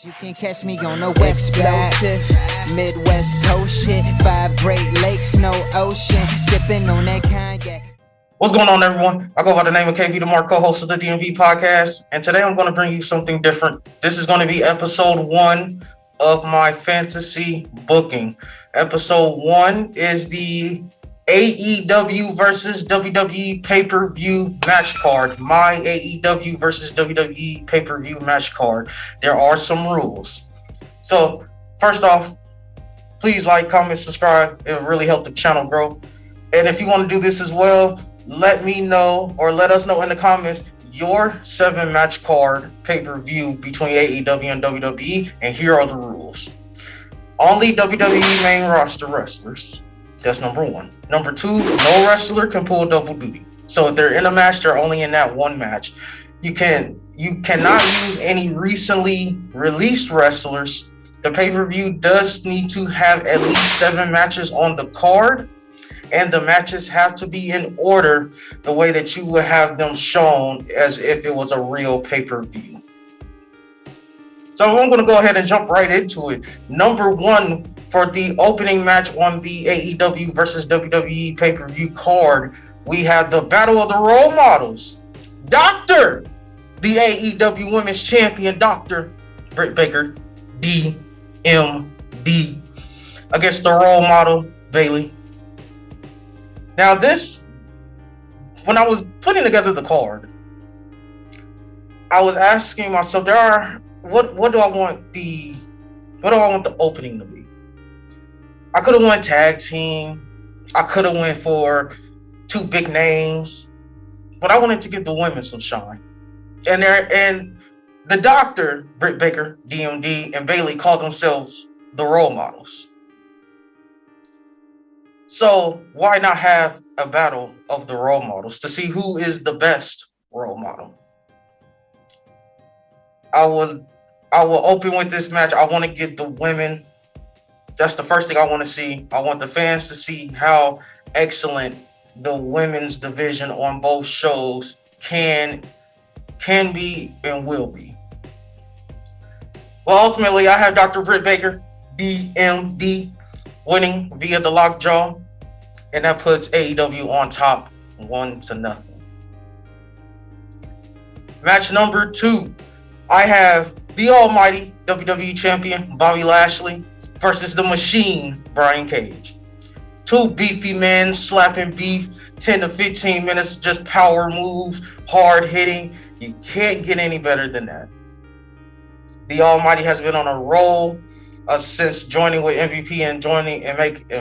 You can catch me on the west side, Midwest coast shit, 5 Great Lakes, no ocean, sipping on that cognac. What's going on, everyone? I go by the name of KB DeMar, co-host of the DMV podcast, and today I'm going to bring you something different. This is going to be episode 1 of my fantasy booking. Episode 1 is the AEW versus WWE pay-per-view match card. My AEW versus WWE pay-per-view match card. There are some rules. So, first off, please like, comment, subscribe. It will really help the channel grow. And if you want to do this as well, let me know or let us know in the comments your 7-match card pay-per-view between AEW and WWE. And here are the rules. Only WWE main roster wrestlers. That's number 1. Number 2, no wrestler can pull double duty. So if they're in a match, they're only in that one match. You cannot use any recently released wrestlers. The pay-per-view does need to have at least 7 matches on the card, and the matches have to be in order the way that you would have them shown as if it was a real pay-per-view. So I'm going to go ahead and jump right into it. Number 1 for the opening match on the AEW versus WWE pay-per-view card, we have the Battle of the Role Models. The AEW Women's Champion, Dr. Britt Baker, DMD, against the role model, Bayley. Now this, when I was putting together the card, I was asking myself, what do I want the opening to be? I could have went tag team. I could have went for 2 big names, but I wanted to give the women some shine. And the Doctor, Britt Baker, DMD, and Bayley call themselves the role models. So why not have a battle of the role models to see who is the best role model? I will open with this match. I want to get the women. That's the first thing I want to see. I want the fans to see how excellent the women's division on both shows can be and will be. Well, ultimately, I have Dr. Britt Baker, DMD, winning via the lockjaw, and that puts AEW on top 1-0. Match number 2, I have the almighty WWE champion, Bobby Lashley, versus the machine, Brian Cage. 2 beefy men slapping beef, 10 to 15 minutes, just power moves, hard hitting. You can't get any better than that. The Almighty has been on a roll since joining with MVP and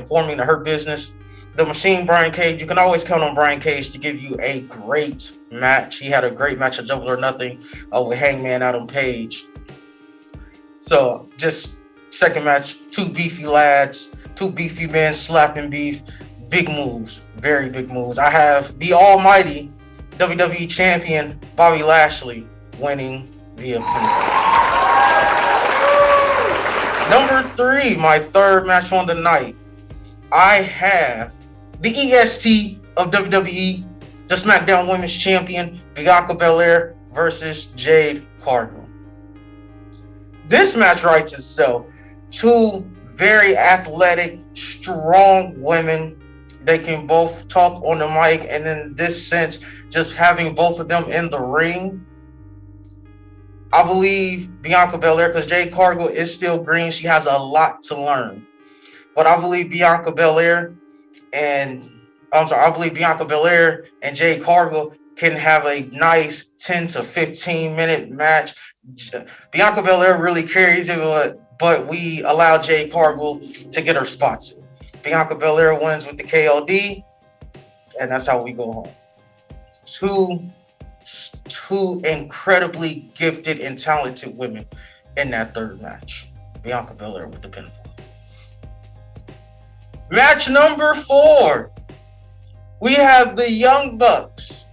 forming the Hurt Business. The Machine, Brian Cage, you can always count on Brian Cage to give you a great match. He had a great match at Double or Nothing with Hangman Adam Page. So just second match, 2 beefy lads, 2 beefy men slapping beef, big moves, very big moves. I have the almighty WWE champion, Bobby Lashley, winning via pinfall. Number 3, my 3rd match on the night, I have the EST of WWE, the SmackDown Women's Champion, Bianca Belair versus Jade Cargill. This match writes itself. 2 very athletic, strong women. They can both talk on the mic, and in this sense, just having both of them in the ring, I believe Bianca Belair, because Jade Cargill is still green, she has a lot to learn. But I believe Bianca Belair and Jade Cargill can have a nice 10 to 15 minute match. Bianca Belair really carries it, but we allow Jade Cargill to get her spots in. Bianca Belair wins with the KOD, and that's how we go home. Two incredibly gifted and talented women in that 3rd match. Bianca Belair with the pinfall. Match number 4, we have the Young Bucks,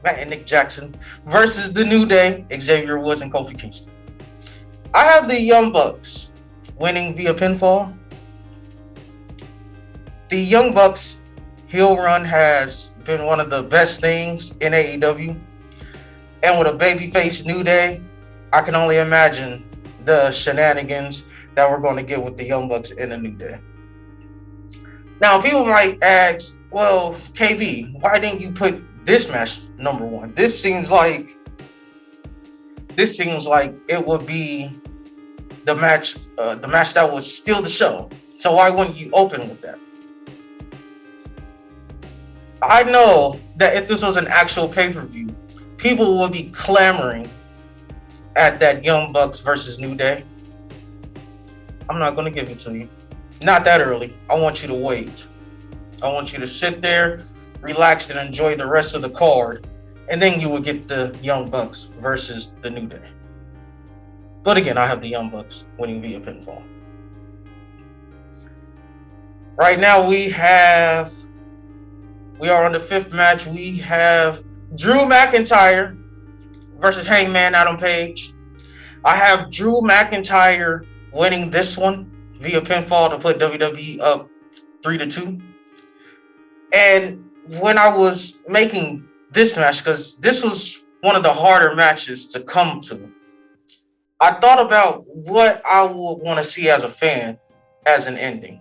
Matt and Nick Jackson, versus the New Day, Xavier Woods and Kofi Kingston. I have the Young Bucks winning via pinfall. The Young Bucks heel run has been one of the best things in AEW. And with a babyface New Day, I can only imagine the shenanigans that we're going to get with the Young Bucks in a New Day. Now, people might ask, well, KB, why didn't you put this match number one? This seems like it would be the match that would steal the show. So why wouldn't you open with that? I know that if this was an actual pay-per-view, people would be clamoring at that Young Bucks versus New Day. I'm not going to give it to you. Not that early. I want you to wait. I want you to sit there, relax, and enjoy the rest of the card. And then you will get the Young Bucks versus the New Day. But again, I have the Young Bucks winning via pinfall. Right now we are on the fifth match. We have Drew McIntyre versus Hangman Adam Page. I have Drew McIntyre winning this one via pinfall to put WWE up 3-2. And when I was making this match, because this was one of the harder matches to come to, I thought about what I would want to see as a fan as an ending.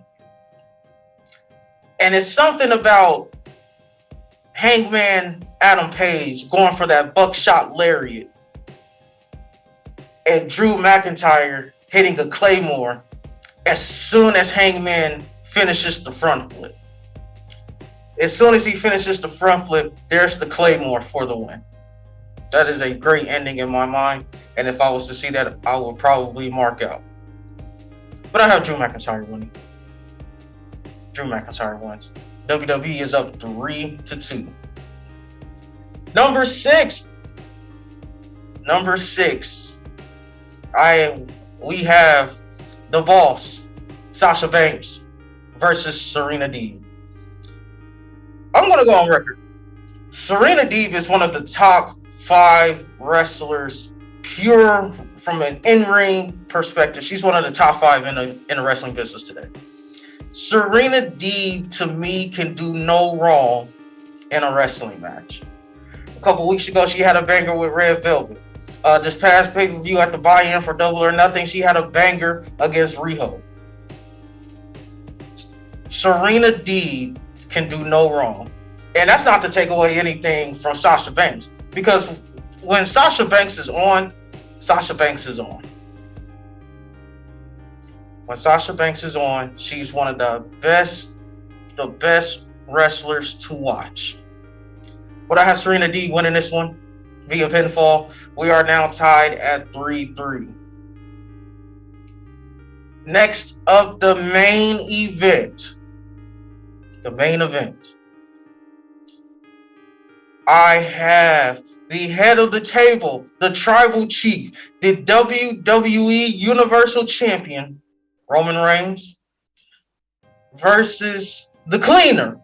And it's something about Hangman Adam Page going for that buckshot lariat and Drew McIntyre hitting a Claymore as soon as Hangman finishes the front flip. As soon as he finishes the front flip, there's the Claymore for the win. That is a great ending in my mind. And if I was to see that, I would probably mark out. But I have Drew McIntyre winning. Drew McIntyre wins. WWE is up 3-2. Number six. We have the boss, Sasha Banks versus Serena Deeb. I'm going to go on record. Serena Deeb is one of the top 5 wrestlers, pure from an in-ring perspective. She's one of the top 5 in the wrestling business today. Serena Deeb, to me, can do no wrong in a wrestling match. A couple weeks ago, she had a banger with Red Velvet. This past pay-per-view at the buy-in for Double or Nothing, she had a banger against Riho. Serena Deeb can do no wrong. And that's not to take away anything from Sasha Banks, because when Sasha Banks is on, Sasha Banks is on. When Sasha Banks is on, she's one of the best wrestlers to watch. But I have Serena Deeb winning this one via pinfall. We are now tied at 3-3. Next up, the main event. I have the head of the table, the tribal chief, the WWE Universal Champion, Roman Reigns, versus the cleaner,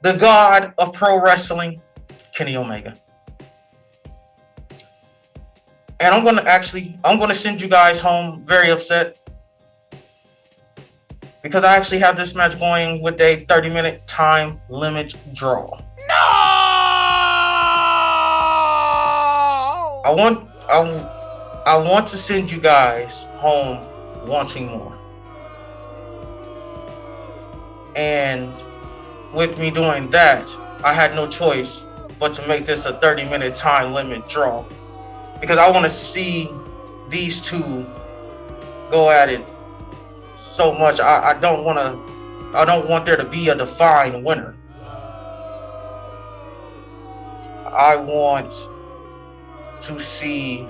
the god of pro wrestling, Kenny Omega. And I'm gonna send you guys home very upset, because I actually have this match going with a 30-minute time limit draw. No! I want to send you guys home wanting more. And with me doing that, I had no choice but to make this a 30-minute time limit draw, because I want to see these two go at it so much. I don't want there to be a defined winner. I want to see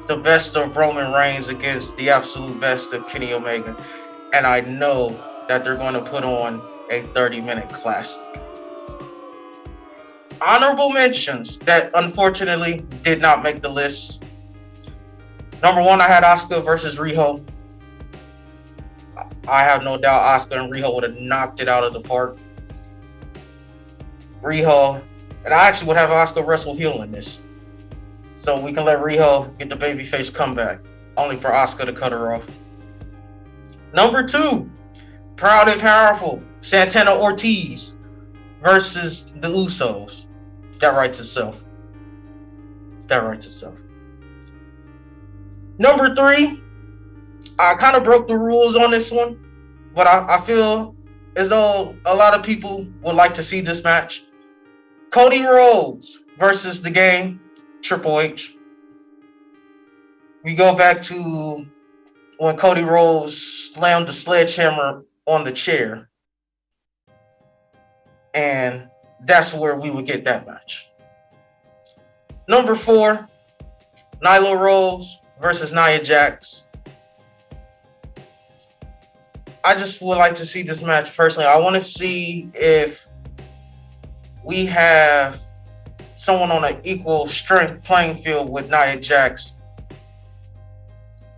the best of Roman Reigns against the absolute best of Kenny Omega. And I know that they're going to put on a 30-minute classic. Honorable mentions that unfortunately did not make the list. Number 1, I had Asuka versus Riho. I have no doubt Asuka and Riho would have knocked it out of the park. Riho, and I actually would have Asuka wrestle heel in this, so we can let Riho get the babyface comeback, only for Asuka to cut her off. Number 2, Proud and Powerful, Santana Ortiz versus the Usos. That writes itself. Number 3, I kind of broke the rules on this one, but I feel as though a lot of people would like to see this match. Cody Rhodes versus the Game, Triple H. We go back to when Cody Rhodes slammed the sledgehammer on the chair. And that's where we would get that match. Number 4, Nilo Rose versus Nia Jax. I just would like to see this match personally. I want to see if we have someone on an equal strength playing field with Nia Jax.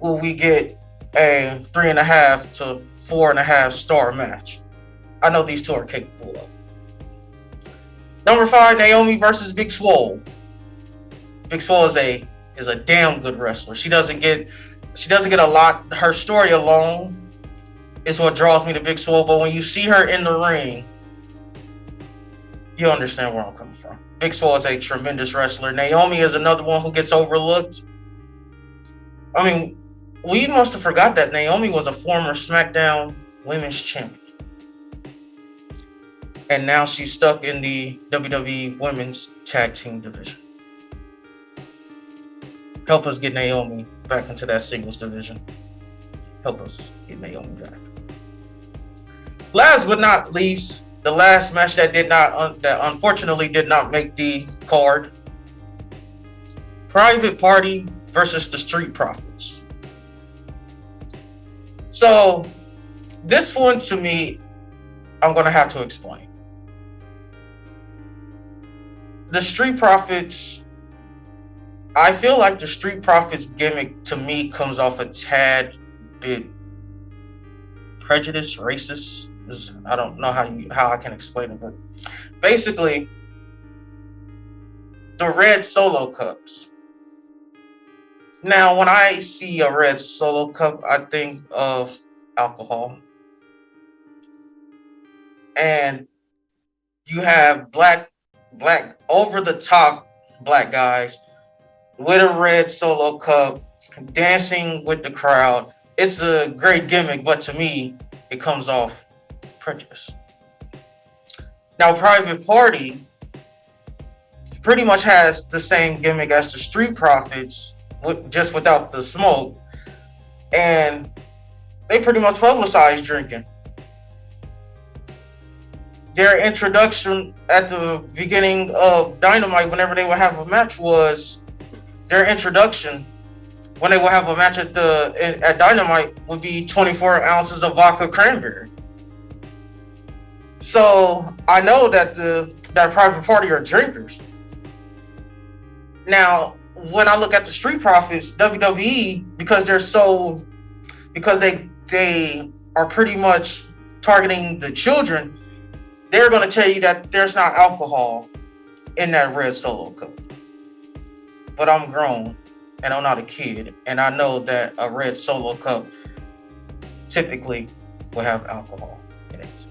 Will we get a 3.5 to 4.5 star match? I know these two are capable of. Number 5, Naomi versus Big Swole. Big Swole is a damn good wrestler. She doesn't get a lot. Her story alone is what draws me to Big Swole, but when you see her in the ring, you understand where I'm coming from. Big Swole is a tremendous wrestler. Naomi is another one who gets overlooked. I mean, we must have forgot that Naomi was a former SmackDown Women's Champion. And now she's stuck in the WWE Women's Tag Team division. Help us get Naomi back into that singles division. Help us get Naomi back. Last but not least, the last match that unfortunately did not make the card. Private Party versus the Street Profits. So this one, to me, I'm going to have to explain. The Street Profits, I feel like the Street Profits gimmick to me comes off a tad bit prejudiced, racist. I don't know how I can explain it, but basically, the red Solo cups. Now, when I see a red Solo cup, I think of alcohol. And you have black over the top black guys with a red Solo cup dancing with the crowd. It's a great gimmick, but to me, it comes off prejudice. Now, Private Party pretty much has the same gimmick as the Street Profits, just without the smoke, and they pretty much publicize drinking. Their introduction at the beginning of Dynamite, whenever they would have a match, was their introduction when they would have a match at Dynamite would be 24 ounces of vodka cranberry. So I know that that Private Party are drinkers. Now, when I look at the Street Profits, WWE, because they are pretty much targeting the children, they're going to tell you that there's not alcohol in that red Solo cup. But I'm grown and I'm not a kid, and I know that a red Solo cup typically will have alcohol in it.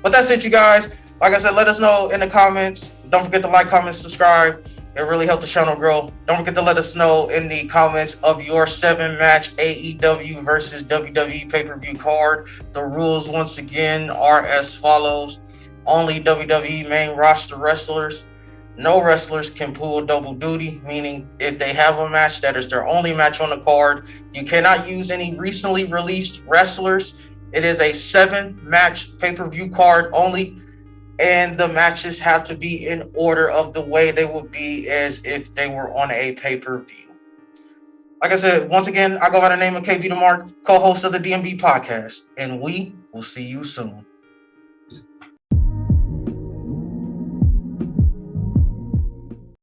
But that's it, you guys. Like I said, let us know in the comments. Don't forget to like, comment, subscribe. It really helps the channel grow. Don't forget to let us know in the comments of your 7-match AEW versus WWE pay-per-view card. The rules, once again, are as follows. Only WWE main roster wrestlers. No wrestlers can pull double duty, meaning if they have a match that is their only match on the card, you cannot use any recently released wrestlers. It is a 7-match pay-per-view card only. And the matches have to be in order of the way they would be as if they were on a pay-per-view. Like I said, once again, I go by the name of KB the Mark, co-host of the DMB podcast, and we will see you soon.